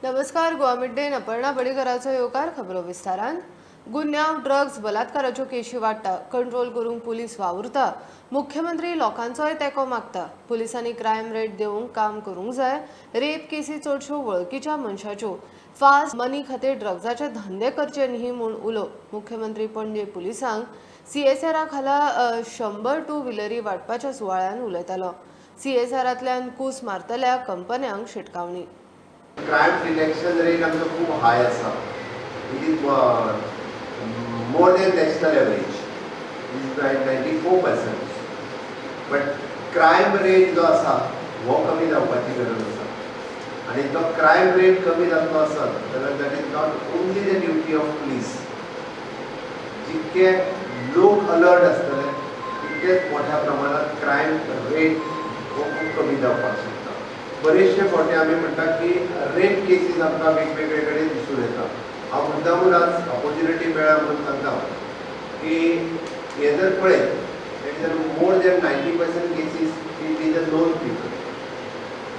नमस्कार, Goa mid day Aparna बडीकराचो येवकार खबरो विस्तारान। गुन्यांव ड्रग्स बलात्काराच्यो केशी वाडटा, कंट्रोल करूंक पुलीस वावुरता। मुख्यमंत्री लोकांचोय तेंको मागता। पुलिसांनी क्रायम रेट देवूंक काम करूंक जाय। रेप केसी चडश्यो वळखीच्या मनशाच्यो। फास्ट मनी खातीर ड्रग्साचे धंदे करचे न्ही म्हूण उलो। मुख्यमंत्री पणजे पुलिसांक CSR खाला 100 टू व्हिलरी वाटपाच्या सुवाळ्यान उलयतालो। CSRतल्यान कूस मारतल्या कंपन्यांक शिटकावणी। Crime detection rate आमचो खूब हाय आसा. It is more than national average. It is 94%. But crime rate जो आसा वो कमी जावपाची गरज आसा. आनी तो crime rate कमी जातलो आसत जाल्यार that is not only the duty of police. जितके लोक अलर्ट आसतले तितकेच मोठ्या प्रमाणात crime rate हो खूब कमी जावपाक शकता. बरेचशे फावटी आमी म्हणटा की रेप केसीस आमकां वेगवेगळे कडेन दिसून येता. हांव मुद्दामून आज ऑपॉर्च्युनिटी मेळ्ळा म्हणून सांगता की हे जर पळयत there is more than 90% cases it is a known people.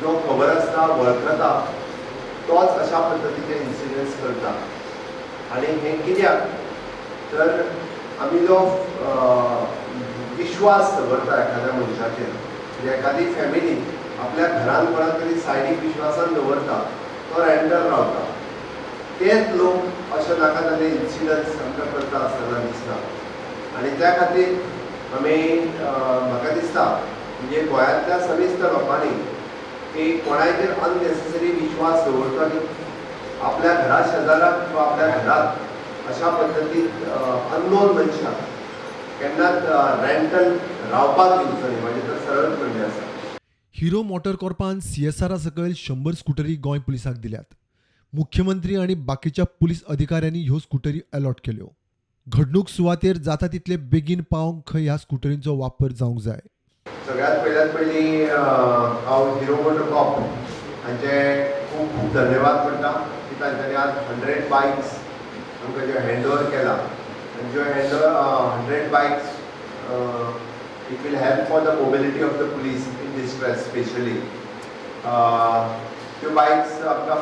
जो खबर आसता वळखता तोच अशा पद्दतीचे इन्सिडंट्स करता. आनी हें कित्याक तर आमी जो विश्वास दवरता एखाद्या मनशाचेर, म्हणजे एखादी फॅमिली आपल्या घरान कोणा तरी सायडीक विश्वासान दवरता, तो रेंटल रावता, तेच लोक अशे नाका जाल्ले इन्सिडंट्स आमकां करता आसतना दिसता. आनी त्या खातीर आमी म्हाका दिसता म्हणजे गोंयांतल्या सविस्तर लोकांनी की कोणाचेर अननेसेसरी विश्वास दवरचो न्ही. आपल्या घरा शेजाराक किंवा आपल्या घरात अशा पद्दतीन अननोन मनशाक केन्नाच रेंटल रावपाक दिवचो न्ही. म्हणजे तर सरळच म्हणणें आसा. हिरो मोटर कॉर्पान CSR सकयल 100 स्कुटरी गोंय पुलिसाक दिल्यात. मुख्यमंत्री आणि बाकीच्या पुलीस अधिकाऱ्यांनी ह्यो स्कुटरी अलॉट केल्यो. घडणूक सुवातेर जाता तितले बेगीन पावंक खंय ह्या स्कुटरींचो वापर जावंक जाय. सगळ्यात पयलीं हांव हिरो मोटर कॉर्प हांचे खूब खूब धन्यवाद करता की तांच्यांनी आज 100 बायक्स आमकां ज्यो हँडओवर केला. आनी ज्यो 100 bikes it will help for the mobility of the police in distress especially. त्यो बायक्स आमकां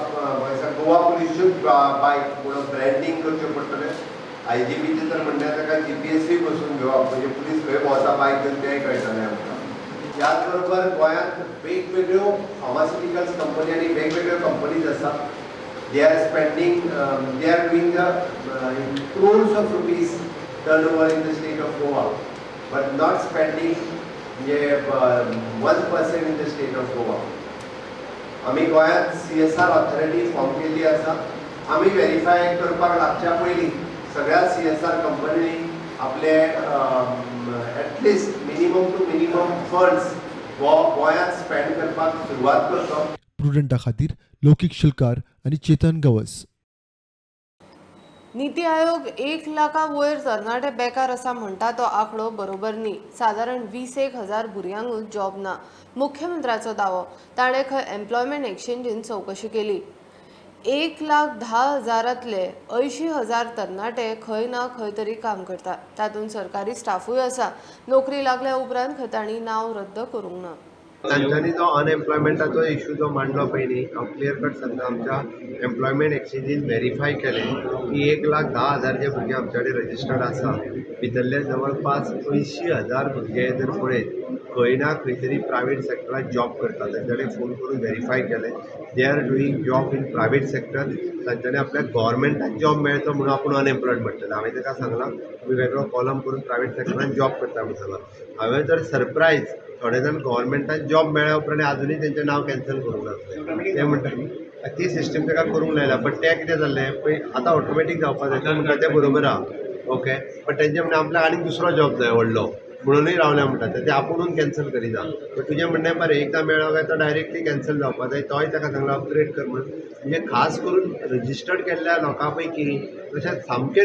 गोवा पुलिसच्यो बायक म्हणून ब्रँडिंग करच्यो पडटलें. IGPचे तर म्हणटा ताका GPS बी बसून घेवप, म्हणजे पुलीस खंय भोंवता बायक घेवन तेंय कळटलें आमकां. ह्याच बरोबर गोंयांत वेगवेगळ्यो फार्मास्युटिकल्स कंपनी आनी वेगवेगळ्यो कंपनीज आसात. They are spending they are doing the crores of rupees turnover in the state of Goa. But not spending 1% in the state of Goa. आमी गोंयांत CSR ऑथॉरिटी फॉर्म केल्ली आसा. आमी व्हेरीफाय करपाक लागच्या पयलीं सगळ्या CSR कंपनींनी आपले at least minimum two minimum funds गोंयांत स्पेंड करपाक सुरवात करचो. प्रुडंटा खातीर लौकिक शिलकार आणि चेतन गवस. नीती आयोग 1 लाखा वयर तरणाटे बेकार असा म्हणटा तो आंकडो बरोबर न्ही. साधारण 20,000 भुरग्यांकूच जॉब ना. मुख्यमंत्र्याचो दावो. ताणें खंय एम्प्लॉयमेंट एक्सचेंजीन चवकशी केली. 1,10,000तले 80,000 तरणाटे खंय ना खंय तरी काम करतात. तातूंत सरकारी स्टाफूय आसा. नोकरी लागल्या उपरांत खंय तांणी नांव रद्द करूंक ना. तांच्यांनी जो अनएम्प्लॉयमेंटाचो इशू जो मांडलो पयलीं, हांव क्लियर कट सांगता, आमच्या एम्प्लॉयमेंट एक्सचेंजीन व्हेरीफाय केलें की 1,10,000 जे भुरगे आमचे कडेन रजिस्टर्ड आसा भितरले जवळपास 80,000 भुरगे जर पळयत खंय ना खंय तरी प्रायवेट सेक्टरात जॉब करतात. तांचे कडेन फोन करून व्हेरीफाय केलें दे are doing job in private sector. तांच्यांनी आपल्याक गव्हर्मेंटात जॉब मेळचो म्हणून आपूण अनएम्प्लॉयड म्हणटले. हांवें ताका सांगलां तुमी वेगळो कॉलम करून प्रायवेट सेक्टरान जॉब करता म्हणून सांगलां. हांवें तर सरप्रायज थोडे जाण गव्हर्मेंटात जॉब मेळ्ळ्या उपरांत अजुनूय तेंचें नांव कॅन्सल करूंक नासलें. ते म्हणटा ती सिस्टम ताका करूंक लायला. बट तें कितें जाल्लें पळय आतां ऑटोमॅटीक जावपाक जाय. म्हणटा तें बरोबर आहा ओके. बट तेंचें म्हणणें आपल्याक आनीक दुसरो जॉब जाय व्हडलो म्हणूनय रावल्या म्हणटा ते आपुणूच कॅन्सल करिना. बट तुजें म्हणणें बरें एकदां मेळ्ळो काय तो डायरेक्टली कॅन्सल जावपाक जाय. तोय ताका सांगला अपग्रेड कर म्हणून. म्हणजे खास करून रजिस्टर्ड केल्ल्या लोकां पैकी तशेंच सामके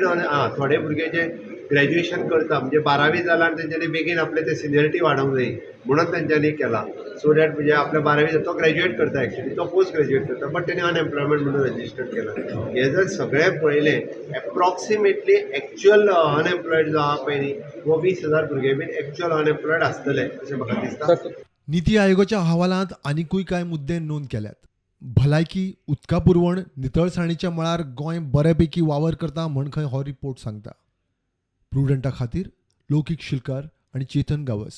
थोडे भुरगे जे ग्रॅज्युएशन करता म्हणजे 12वी जाल्यार तेंच्यांनी बेगीन आपले ते सिनियरिटी वाडोवंक जाय म्हणून तेंच्यांनी केला. सो दॅट म्हणजे आपल्या 12वी तो ग्रॅज्युएट करता एक्चुअली तो पोस्ट ग्रॅज्युएट करता बट तेणी अनएम्प्लॉयमेंट म्हणून रजिस्टर्ड केला. हे जर सगळें पळयलें एप्रॉक्सिमेटली एक्चुअल अनएम्प्लॉयड जो आहा पळय न्ही वो 20,000 भुरगे बीन एक्चुअल अनएम्प्लॉयड आसतले अशें म्हाका दिसता. नीती आयोगाच्या अहवालांत आनीकूय कांय मुद्दे नोंद केल्यात. भलायकी उदका पुरवण नितळसाणीच्या मळार गोंय बऱ्यापैकी वावर करता म्हण खंय हो रिपोर्ट सांगता. प्रुडंटा खातीर लौकीक शिलकार आनी चेतन गावस.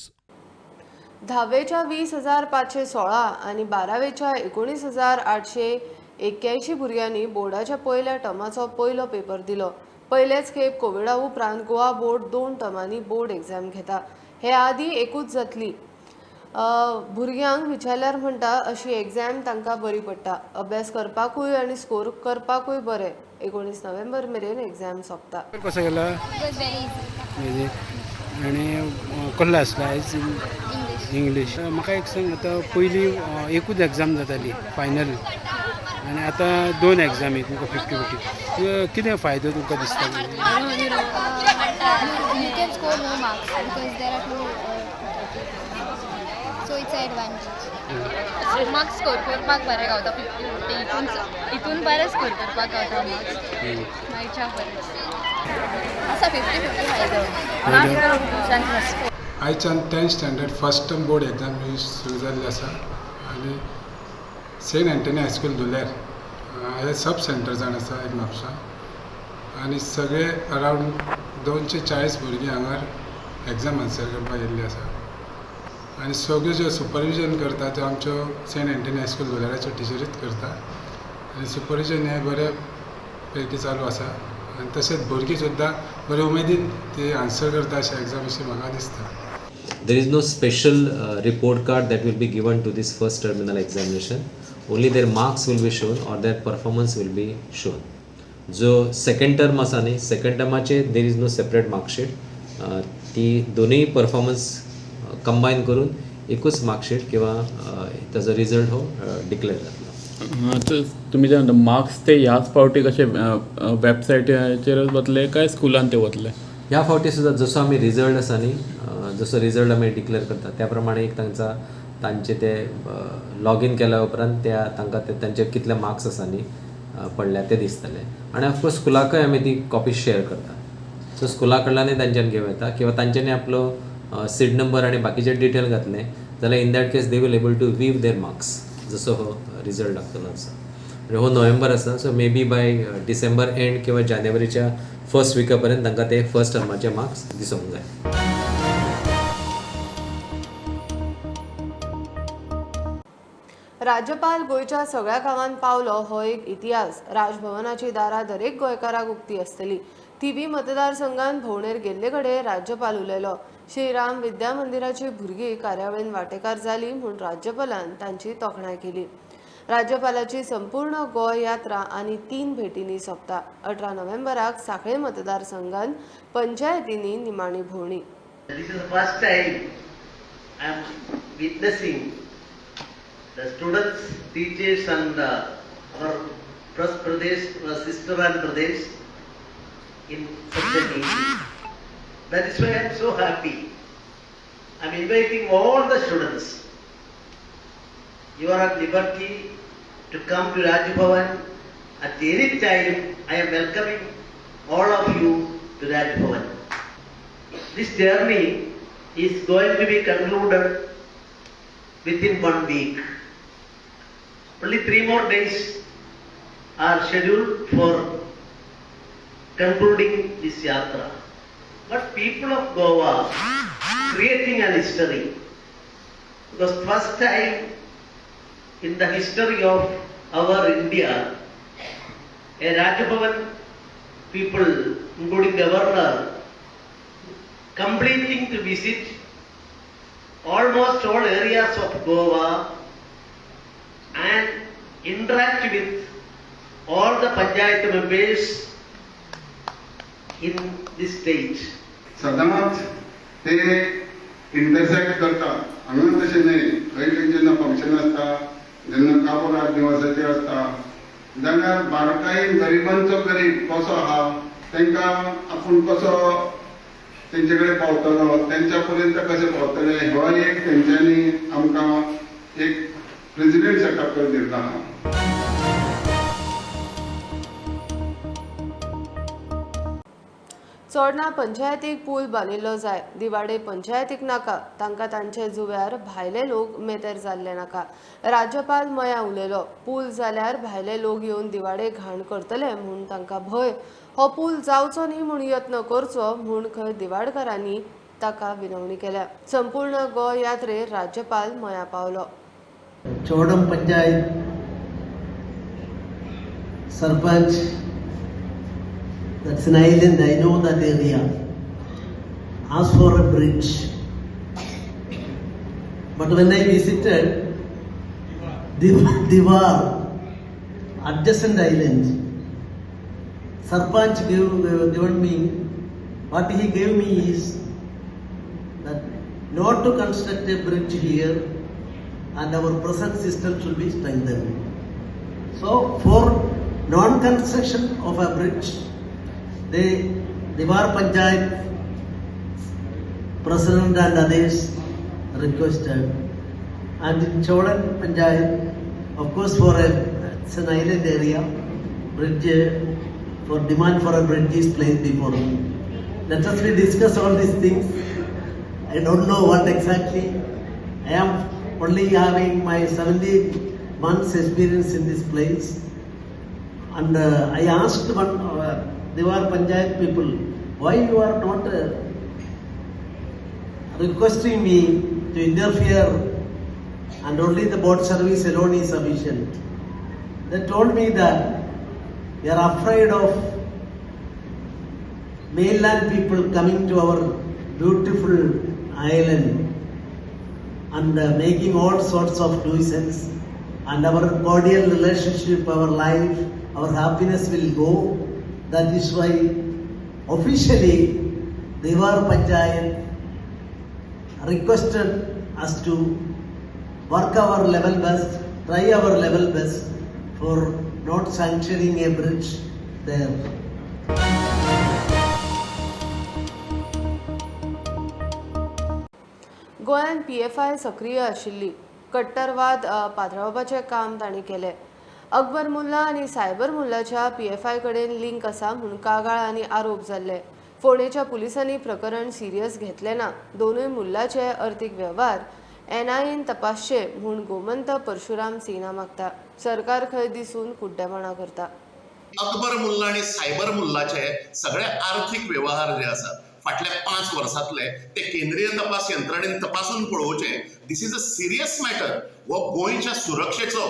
10वेच्या 20,516 आणि 12वेच्या 19,881 भुरग्यांनी बोर्डाच्या पहिल्या टर्माचो पयलो पेपर दिलो. पयलेच खेप कोविडा उपरांत गोवा बोर्ड 2 टर्मांनी बोर्ड एग्जाम घेता. हे आदी एकूच जातली. भुरग्यांक विचारल्यार म्हणटा अशी एग्जाम तांकां बरी पडटा. अभ्यास करपाकूय आनी स्कोर करपाकूय बरें. 19 नोव्हेंबर मेरेन एग्जाम सोंपता. कसं गेला It आणि कसलो आसलो आयज English. इंग्लीश. म्हाका एक सांग, आतां पयली एकूच एग्जाम जाताली फायनल आनी आतां 2 एग्जामी तुमकां 50-50. कितें फायदो तुमकां दिसता? You can score more marks because there are two. So it's an advantage. Marks score करपाक बरें गावता 50-50 हितून बरें स्कोर करपाक गावता मार्क्स मागीरच्या परस असा 50-50 फायदो. आयच्यान 10th standard first term board exam सुरू जाल्ली आसा आनी सेंट एंटनी हायस्कूल दुलेर हे सब सेंटर जावन आसा एक म्हापशां आनी सगळे अरावंड 240 भुरगीं हांगा एग्जाम आन्सर करपाक येयल्ली आसा आनी सगळ्यो ज्यो सुपरविजन करता त्यो आमच्यो सेंट एंटनी हायस्कूल दुलेराच्यो टिचरीच करता आनी सुपरविजन हें बऱ्या पैकी चालू आसा आनी तशेंच भुरगीं सुद्दां बरे उमेदीन ते आन्सर करता अशें एग्जाम अशें म्हाका दिसता. There is no special report card that will be given to this first terminal examination. Only their marks will be shown or their performance will be shown. जो second term आसा न्ही, second termaचे there is no separate mark sheet. ती दोनूय performance combine करून एकूच mark sheet किंवा ताजो result हो डिक्लेअर जातलो. तुम्ही जे म्हणता मार्क्स ते ह्याच फावटी कशे वेबसायटीचेरच वतले काय स्कुलान ते वतले? ह्या फावटी सुद्धा जसो आमी रिजल्ट आसा न्ही, जसो रिजल्ट आमी डिक्लेअर करता त्या प्रमाणे एक तांचे ते लॉगीन केल्या उपरांत तांकां तांचे कितले मार्क्स आसा न्ही पडल्या ते दिसतले आनी ऑफकोर्स स्कुलाकय आमी ती कॉपी शेअर करता. सो स्कुला कडल्यानय तांच्यान घेवं येता किंवा तांच्यांनी आपलो सीट नंबर आनी बाकीचे डिटेल घातले जाल्यार in that case they will able to view their marks जसो हो रिजल्ट लागतलो आसा. हो नोव्हेंबर आसा, so maybe by December end किंवा जानेवारीच्या फर्स्ट विका पर्यंत तांकां ते फर्स्ट टर्माचे मार्क्स दिसूंक जाय. राज्यपाल गोंयच्या सगळ्या गावांत पावलो हो एक इतिहास. राजभवनाची दारां दरेक गोंयकाराक उक्ती आसतली. तिबी मतदारसंघात भोंवडेर गेल्ले कडेन राज्यपाल उलयलो. श्रीराम विद्या मंदिराची भुरगीं कार्यावळीन वांटेकार जाली म्हूण राज्यपालान तांची तोखणाय केली. राज्यपालाची संपूर्ण गोंय यात्रा आनी 3 भेटींनी सोंपता. 18 नोव्हेंबराक सांखळे मतदारसंघात पंचायतींनी निमाणी भोंवडी. This is the first time I am witnessing the students, teachers and our Trust Pradesh, Sisterland Pradesh in such a meeting. That is why I am so happy. I am inviting all the students. You are at liberty to come to Raj Bhavan at any time. I am welcoming all of you to Raj Bhavan. This journey is going to be concluded within 1 week. Only 3 more days are scheduled for concluding this yatra. But people of Goa creating an history, because first time in the history of our India, a Raj Bhavan people, including governor, completing to visit almost all areas of Goa and interact with all the panchayat members in this state. सदांच ते intersect करतात. हांगा तशें न्हय, खंय जेन्ना function आसता, जेन्ना काबो दिवसाचें आसता जाल्यार बारकायेन गरिबांचो गरीब कसो आहा तांकां आपूण कसो तेंचे कडेन पावतलो, तेंच्या पर्यंत कशें पावतले हो एक तेंच्यांनी आमकां एक प्रेसिडेंट सेटअप करून दिल्लो आहा. चोडणा पंचायतीक पूल बांदिल्लो जाय, दिवाडे पंचायतीक नाका, तांकां तांचे जुव्यार भायले लोक मेतेर जाल्ले नाका. राज्यपाल मया उलयलो, पूल जाल्यार भायले लोक येवन दिवाडे घाण करतले म्हूण तांकां भंय. हो पूल जावचो न्ही म्हूण यत्न करचो म्हूण खंय दिवाडकारांनी ताका विनवणी केल्या. संपूर्ण गोंय यात्रेर राज्यपाल मया पावलो. चौडम panchayat sarpanch, that's an island, I know that area, asked for a bridge. But when I visited Diwar, adjacent island, Sarpanch given me, what he gave me is that not to construct a bridge here and our present system should be strengthened. So for non-construction of a bridge, the Diwar Panchayat President and others requested, and in Chaudan Panchayat, of course, it's an island area, bridge for demand for a bridge is placed before me. Let us discuss all these things. I don't know what exactly. I am only having my 70 months experience in this place, and I asked one Diwar Panchayat people, why you are not requesting me to interfere and only the boat service alone is sufficient. They told me that we are afraid of mainland people coming to our beautiful island and making all sorts of nuisance, and our cordial relationship, our life, our happiness will go. That is why officially Diwar Panchayat requested us to work our level best, try our level best for not sanctioning a bridge there. गोंयांत PFI सक्रिय आशिल्ली. कट्टरवाद पातळावपाचें काम तांणी केलें. अकबर मुल्ला आनी cyber मुल्लाच्या PFI कडेन link आसा म्हूण कागाळ आनी आरोप जाल्ले. फोंडेच्या पुलिसांनी प्रकरण सिरियस घेतलें ना. दोनूय मुल्लाचे अर्थीक वेव्हार NIAन तपासचे म्हूण गोमंत परशुराम सिन्हा मागता. सरकार खंय दिसून कुड्डेपणां करता. अकबर मुल्ला आणि सायबर मुल्लाचे सगळे आर्थिक व्यवहार जे आसात फाटल्या 5 वर्सांतले ते केंद्रीय तपास यंत्रणेन तपासून पळोवचे. दिस इज अ सिरियस मॅटर. हो गोंयच्या सुरक्षेचो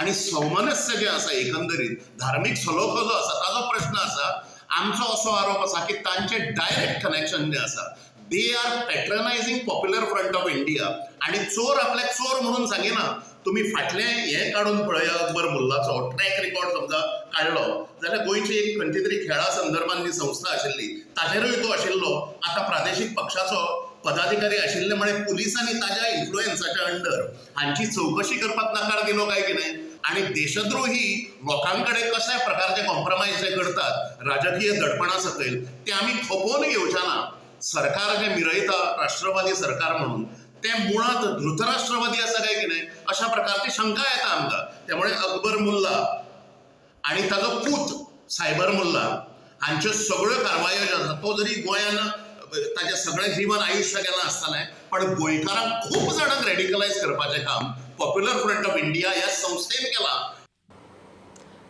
आणि सौमनस्य जे आसा एकंदरीत धार्मीक सलोखो जो आसा ताजो प्रश्न आसा. आमचो असो आरोप आसा की तांचे डायरेक्ट कनेक्शन जे आसा, they are patronising Popular Front of India. आणि चोर आपल्याक चोर म्हणून सांगिना. तुम्ही फाटले हे काढून पळया अकबर मुल्लाचो ट्रॅक रेकॉर्ड समजा काढलो जाल्यार गोंयची एक खंयची तरी खेळा संदर्भांतली संस्था आशिल्ली ताचेरूय तो आशिल्लो. आता प्रादेशीक पक्षाचो पदाधिकारी आशिल्ले म्हणे पुलिसांनी ताज्या इन्फ्लुएन्साच्या अंडर हांची चौकशी करपाक नकार दिलो काय कितें. आणि देशद्रोही लोकांकडे कशा प्रकारचे कॉम्प्रोमाइज जे करतात राजकीय दडपणा सकयल ते आम्ही खोपोवन घेवचे ना. सरकार जे मिरयता राष्ट्रवादी सरकार म्हणून ते मुळात धृतराष्ट्रवादी आसा काय कितें अशा प्रकारची शंका येता आमकां. त्यामुळे अकबर मुल्ला आणि ताजो पूत सायबर मुल्ला हांच्यो सगळ्यो कारवायो ज्यो आसा तो जरी गोंयान ताचें सगळें जीवन आयुश्य गेलां आसतलें पण गोंयकारांक खूब जाणांक रेडिकलायज करपाचें काम पॉप्युलर फ्रंट ऑफ इंडिया ह्या संस्थेन केलां.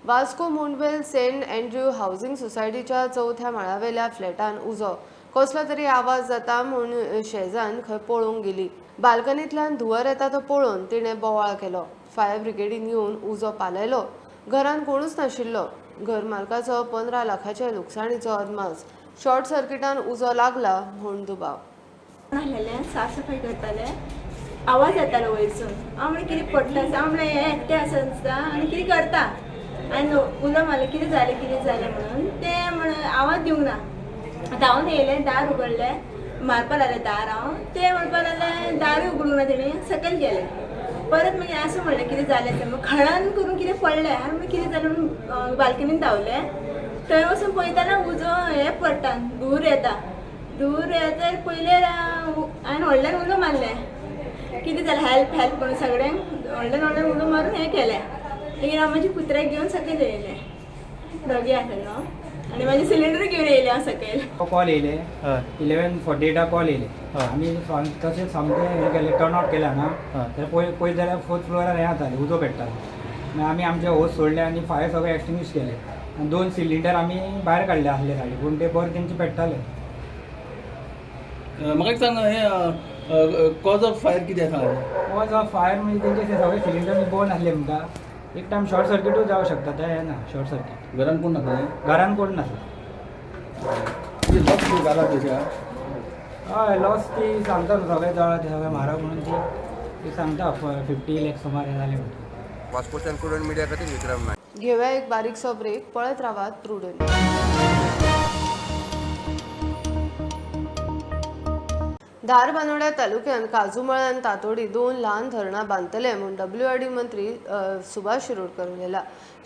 Vasco Mundvel saint Andrew housing सोसायटीच्या 4थ्या माळावेल्या फ्लॅटान उजो. कसलो तरी आवाज जाता म्हूण शेजान खंय पळोवंक गेली. बाल्कनींतल्यान धुंवर येता तो पळोवन तिणें बोवाळ केलो. फायर ब्रिगेडीन येवन उजो पालयलो. घरान कोणूच नाशिल्लो. घर मालकाचो 15 लाखाचे लुकसाणीचो अदमास. शॉर्ट सर्किटान उजो लागला म्हूण दुबाव. साफ सफाई करताले आवाज येतालो वयरसून. हांव म्हणलें कितें पडटा हांव म्हणलें हें एकटें आसा आनी कितें करता आनी उलो मारलें कितें जालें म्हणून. ते म्हण आवाज दिवंक ना. धांवन येयलें दार उगडलें मारपा लागलें दार. हांव ते म्हणपा लागलें दारूय उगडूंक ना. तेणी सकयल गेलें. परत मागीर असं म्हणलें कितें जालें तें खळान करून कितें पडलें. हांव म्हणलें कितें जालें म्हणून बाल्कनीन धांवलें. थंय वचून पळयताना उजो हें पडटा धूर येता. धूर येता पयलें हांवें व्हडल्यान उलो मारलें कितें जालें हेल्प हेल्प म्हणून सगळ्यांक व्हडल्यान उलो मारून हें केलें. मागीर हांव म्हाज्या कुत्र्याक घेवन सकयल येयलें. दोगी आसलेलो आणि माझे सिलेंडर घेऊन येयले हांव सकयल. कॉल येयले 11:48 कॉल येयले आमी तशें सामकें हें केलें टर्न आउट केला ना तर पयलीं जाल्यार 4th फ्लोरार हें जातालें उजो पेट्टालें मागीर आमी आमचे होस सोडले आनी फायर सगळें एक्सटिंग्विश केले आनी 2 सिलिंडर आमी भायर काडले आसले सायडी पूण ते बरें तेंचे पेट्टाले. म्हाका एक सांग हें कॉज ऑफ फायर कितें सांग. कॉज ऑफ फायर म्हणजे तेंचे ते सगळे सिलिंडर बंद आसले म्हणटा एक टायम शॉर्ट सर्किटूय जावं शकता ते हें ना शॉर्ट सर्किट. घरान कोण नासलें. घरान कोण नासलें. लॉस जाला तशें. हय लॉस ती सांगता सगळें जळा ते सगळें म्हारग म्हणून ती सांगता 50 लाख सुमार हे जाले म्हणटा. वास्को स्टुडंट मिडिया खातीर विक्रम नायक. घेऊया एक बारीकसो ब्रेक. पळत रावात प्रुडंट. धारबांदोड्या तालुक्यात काजूमळ्यान तातोडी 2 ल्हान धरणां बांदतले म्हूण WRD मंत्री सुभाष शिरोडकर उलयला.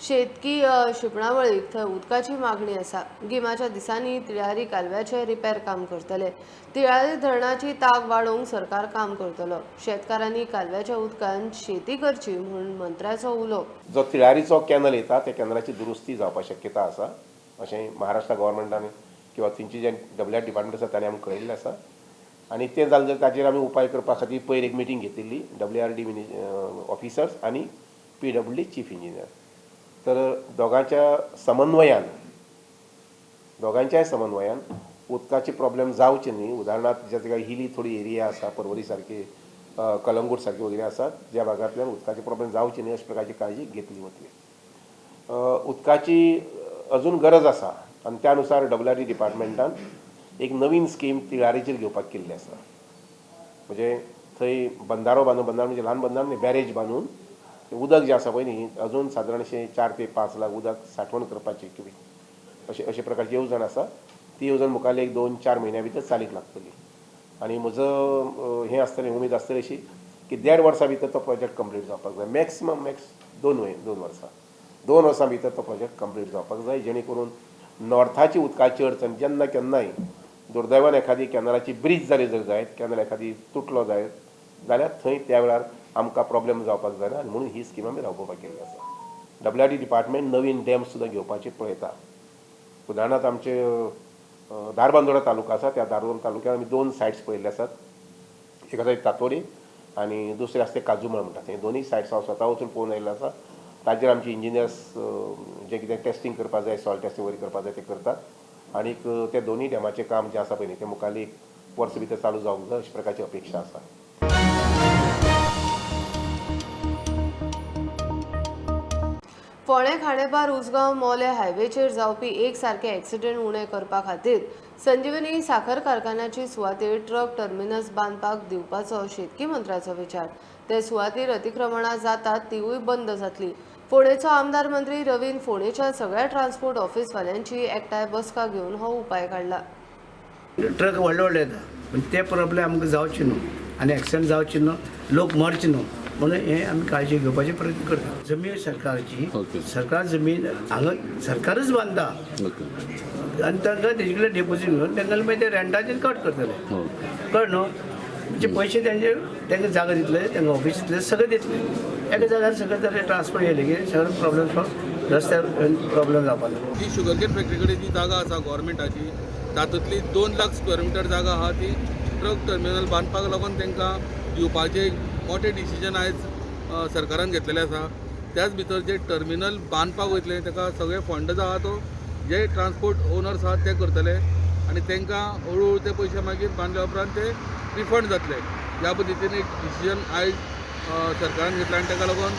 शेतकी शिपणावळीक थंय उदकाची मागणी आसा. गिमाच्या दिसांनी तिळारी कालव्याचे रिपेर काम करतले. तिळारी धरणाची ताक वाडोवंक सरकार काम करतलो. शेतकारांनी कालव्याच्या उदकान शेती करची म्हूण मंत्र्याचो उलो. जो तिळारीचो कॅनल येता त्या कॅनलाची दुरुस्ती जावपाक शक्यता आसा अशें महाराष्ट्र गव्हर्मेंटान किंवा तेंची जे WR डिपार्टमेंट आसा ताणें आमकां कळयल्लें आसा आनी तें जालें जाल्यार ताचेर आमी उपाय करपा खातीर पयर एक मिटींग घेतिल्ली WRD ऑफिसर्स आनी PWD चीफ इंजिनियर. तर दोगांच्याय समन्वयान उदकाचे प्रॉब्लेम जावचे न्ही. उदाहरणार्थ ज्या जाग्यार हिली थोडी एरिया आसा पर्वरी सारके कलंगूट सारके वगैरे आसात ज्या भागांतल्यान उदकाचे प्रॉब्लेम जावचे न्ही अशे प्रकारची काळजी घेतली वतली. उदकाची अजून गरज आसा आनी त्या अनुसार WRD डिपार्टमेंटान एक नवीन स्कीम तिळारीचेर घेवपाक केल्ली आसा. म्हणजे थंय बंदारो म्हणजे ल्हान बंदार न्ही बॅरेज बांदून उदक जें आसा पळय न्ही अजून सादारणशें 4 ते 5 लाख उदक सांठवण करपाची अशे प्रकारची येवजण आसा. ती येवजण मुखावेले 2-4 म्हयन्या भितर चालीक लागतली आनी म्हजो हें आसतलें उमेद आसतली अशी की 1.5 वर्सां भितर तो प्रोजेक्ट कंप्लीट जावपाक जाय. मॅक्सिमम 2 वर्सां 2 वर्सां भितर तो प्रोजेक्ट कंप्लीट जावपाक जाय जेणे करून नॉर्थाची उदकाची अडचण जेन्ना केन्नाय दुर्दैवान एखादी कॅनलाची ब्रीज जाली जर जायत कॅनल एखादी तुटलो जायत जाल्यार थंय त्या वेळार आमकां प्रॉब्लेम जावपाक जायना आनी म्हणून ही स्कीम आमी राबोवपाक केल्ली आसा. WRD डिपार्टमेंट नवीन डॅम सुद्दां घेवपाचें पळयता. उदाहरणार्थ आमचे धारबांदोडा तालुका आसा त्या धारबांदोडा तालुक्यांत आमी 2 सायट्स पळयल्ले आसात. एक आसा तातोडी आनी दुसरे आसा ते काजूमळ म्हणटा थंय दोनूय सायट्स हांव स्वता वचून पळोवन आयिल्लो आसा. ताजेर आमचे इंजिनियर्स जें कितें टेस्टींग करपाक जाय सॉयल टेस्टींग वगैरे करपाक जाय ते करतात आनीक ते दोनूय डॅमाचें काम जें आसा पळय न्ही तें मुखावेली 1 वर्स भितर चालू जावंक जाय अशे प्रकारची अपेक्षा आसा. फोंडें खांडेपार उसगांव मोले हायवेचेर जावपी एक सारखे एक्सिडेंट उणे करपा खातीर संजीवनी साखर कारखान्याची सुवातेर ट्रक टर्मिनस बांदपाक दिवपाचो शेतकी मंत्र्याचो विचार. ते सुवातेर अतिक्रमणां जातात तीवूय बंद जातली. फोंडेचो आमदार मंत्री रवीन फोंडेच्या सगळ्या ट्रान्सपोर्ट ऑफिसवाल्यांची एकठांय बसका घेवन हो उपाय काडला. ट्रक व्हडले येता पण ते प्रॉब्लेम आमकां जावचे न्हू आनी एक्सिडेंट जावचे न्हू लोक मरचे न्हू म्हणून हे आमी काळजी घेवपाचे प्रयत्न करता. जमीन सरकारची सरकार जमीन हांगा सरकारच बांदता आनी तांकां तेजे कडेन डिपोजीट घेवन तांकां मागीर ते रेंटाचेर कट करतले कळ न्हू म्हणजे पयशे तांकां जागा दितले तांकां ऑफिस दितले सगळें दितले एका जाग्यार सगळें तरेन ट्रान्सपोर्ट येयले की सगळे प्रॉब्लेम सॉल्व रस्त्यार प्रॉब्लेम जावपाक ना. ती शुगरकेन फॅक्टरी कडेन जी जागा आसा गव्हर्मेंटाची तातूंतली 2 लाख स्क्वेअर मिटर जागा आहा ती ट्रक टर्मिनल बांदपाक लागून तांकां दिवपाचें एक मोठें डिसिजन आयज सरकारान घेतलेलें आसा. त्याच भितर जे टर्मिनल बांदपाक वयतले ताका सगळे फंड जो आहा तो जे ट्रान्सपोर्ट ओनर्स आहात ते करतले आनी तांकां हळू ते पयशे मागीर बांदल्या उपरांत ते रिफंड जातले. ह्या पद्दतीन एक डिसिजन आयज सरकारान घेतला आनी ताका लागून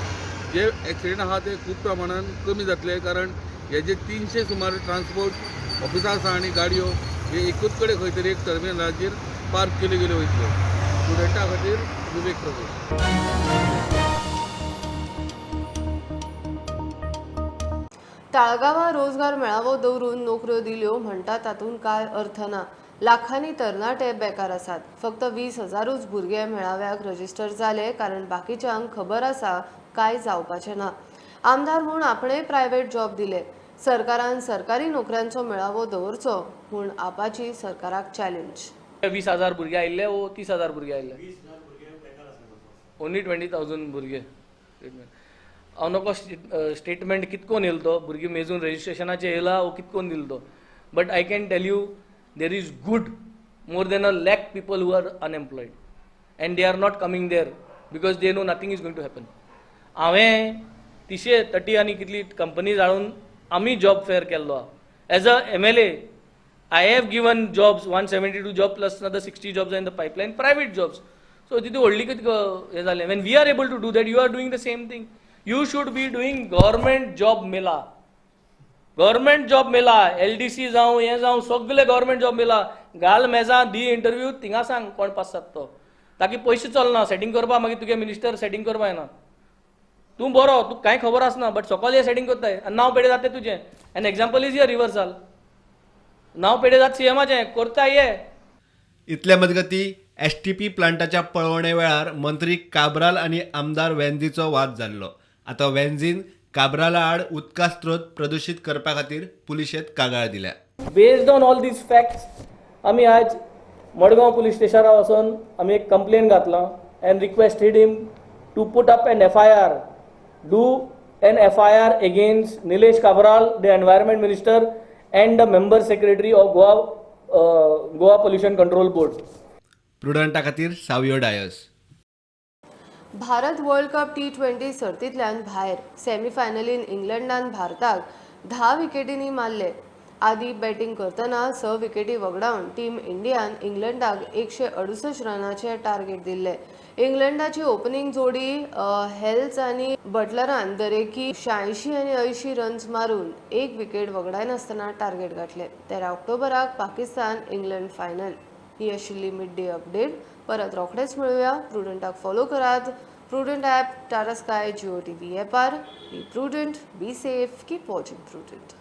जे एक्सिडेंट आहा ते खूब प्रमाणान कमी जातले कारण हे जे 300 सुमार ट्रान्सपोर्ट ऑफिसां आसा आनी गाडयो हे एकूच कडेन खंय तरी एक टर्मिनलाचेर पार्क केल्यो गेल्यो वयतल्यो. स्टुडंटा खातीर विवेक प्रभू. ताळगांवां रोजगार मेळावो दवरून नोकऱ्यो दिल्यो म्हणटा तातूंत कांय अर्थ ना. लाखांनी तरणाटे बेकार आसात. फक्त 20,000च भुरगे मेळाव्याक रजिस्टर जाले कारण बाकीच्यांक खबर आसा काय जावपाचें ना. आमदार म्हूण आपणेय प्रायव्हेट जॉब दिले. सरकारान सरकारी नोकऱ्यांचो मेळावो दवरचो म्हूण आपाची सरकाराक चॅलेंज. 20,000 भुरगे आयिल्ले वो 30,000 भुरगे आयिल्ले ओन्ली 20,000 भुरगे. हांव नको स्टेटमेंट कितकोन येयलो तो भुरगीं मेजून रजिस्ट्रेशनाचेर येयला वो कितकोन दिलो तो but I can tell you there is good more than 1 lakh people who are unemployed and they are not coming there because they know nothing is going to happen. हांवें 30 आनी कितली कंपनीज हाडून आमी जॉब फेअर केल्लो as a MLA. I have given jobs 172 job plus another 60 jobs in the pipeline, private jobs. So तितू व्हडली हे जालें. When we are able to do that, you are doing the same thing. You should be doing government job मेला. Government job मेला, LDC जावं हें जावं सगळे गव्हर्मेंट जॉब मेला. घाल मेजा दी इंटरव्यू, थिंगा सांग कोण पास जाता तो. ताकी पयशे चलना सेटिंग करपा, मागीर तुगे मिनिस्टर सेटिंग करपा येना. तूं बरो, तुका कांय खबर आसना, बट सकाळी हे सेटिंग करताय आनी नांव पेडे जाता तुजें. An example is your reversal. नांव पेडे जाता CMाचें, करता ये. इतले मजगती STP प्लांटाच्या पळवणे वेळार मंत्री काब्राल आनी आमदार वेंझीचो वाद जाल्लो. आतां वेंझीन काब्राला आड उदका स्त्रोत प्रदूषित करपा खातीर पुलिशेंत कागाळ दिल्या. Based on all these facts आमी आज मडगांव पुलीस स्टेशनार वचून आमी एक कंप्लेन घातला and requested him to put up an FIR, do an FIR against Nilesh Cabral, the environment minister and the member secretary of Goa pollution control board. प्रुडंटा खातीर Savio Dias. Bharat world cup T20 सर्तींतल्यान भायर. सेमीफायनलीन इंग्लंडान भारताक 10 विकेटींनी मारले. आदी बॅटिंग करतना 6 विकेटी वगडावन टीम इंडियान इंग्लंडाक 168 रनाचे टार्गेट दिल्ले. इंग्लंडाची ओपनिंग जोडी हेल्स आनी बटलरान दरेकी 86 आनी 80 रन्स मारून 1 विकेट वगडायनासतना टार्गेट गाठले. 13 ऑक्टोबराक पाकिस्तान इंग्लंड फायनल. ही आशिल्ली मिड डे अपडेट. परत रोखडेच मेळुया. प्रुडंटाक फॉलो करात. Prudent app, Tata Sky, Jio TV ॲपार. Be Prudent, be safe, keep watching prudent.